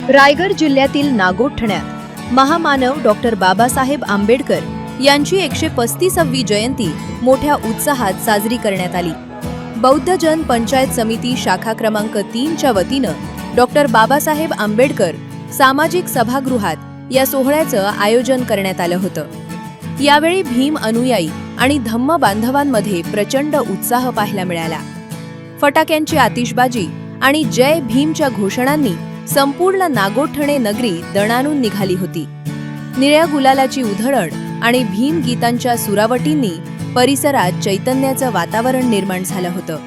रायगड जिल्ह्यातील नागोठण्यात महामानव डॉक्टर बाबासाहेब आंबेडकर यांची 135वी जयंती मोठ्या उत्साहात साजरी करण्यात आली। बौद्ध जन पंचायत समिती शाखा क्रमांक 3 च्या वतीनं डॉक्टर बाबासाहेब आंबेडकर सामाजिक सभागृहात या सोहळ्याचं आयोजन करण्यात आलं होतं। यावेळी भीम अनुयायी आणि धम्म बांधवांमध्ये प्रचंड उत्साह पाहायला मिळाला। फटाक्यांची आतिषबाजी आणि जय भीमच्या घोषणांनी संपूर्ण नागोठणे नगरी दणाणून निघाली होती। निळ्या गुलालाची उधळण आणि भीम गीतांच्या सुरावटींनी परिसरात चैतन्याचं वातावरण निर्माण झालं होतं।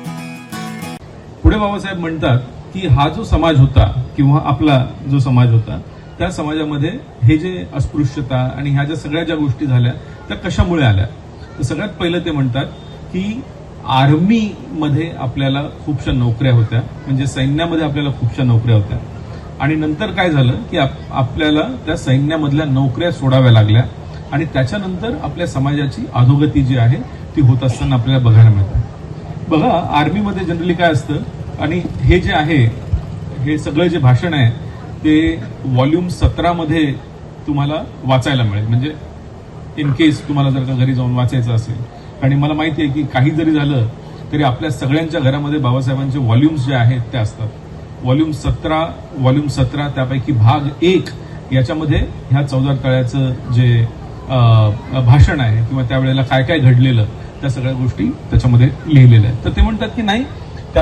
पुढे बाबासाहेब म्हणतात की हा जो समाज होता किंवा आपला जो समाज होता त्या समाजामध्ये हे जे अस्पृश्यता आणि ह्या ज्या गोष्टी झाल्या त्या कशामुळे आल्या, तर सगळ्यात पहिलं ते म्हणतात की आर्मीमध्ये आपल्याला खूपशा नोकऱ्या होत्या, म्हणजे सैन्यामध्ये आपल्याला खूपशा नोकऱ्या होत्या आणि नंतर काय झालं की आपल्याला त्या सैन्यामधल्या नोकऱ्या सोडाव्या लागल्या आणि त्याच्यानंतर आपल्या समाजाची अधोगती जी आहे ती होत असताना आपल्याला बघायला मिळतं। बघा, आर्मीमध्ये जनरली काय असतं, आणि हे जे आहे हे सगळं जे भाषण आहे ते व्हॉल्यूम 17 मध्ये तुम्हाला वाचायला मिळेल, म्हणजे इन केस तुम्हाला जर का घरी जाऊन वाचायचं असेल। आणि मला माहिती आहे की काही जरी झालं तरी आपल्या सगळ्यांच्या घरामध्ये बाबासाहेबांचे व्हॉल्यूम्स जे आहेत ते असतात। व्हॉल्यूम 17 त्यापैकी भाग 1 याच्यामध्ये ह्या चौदार तळ्याचं जे भाषण आहे किंवा त्यावेळेला काय काय घडलेलं त्या सगळ्या गोष्टी त्याच्यामध्ये लिहिलेल्या आहेत। तर ते म्हणतात की नाही,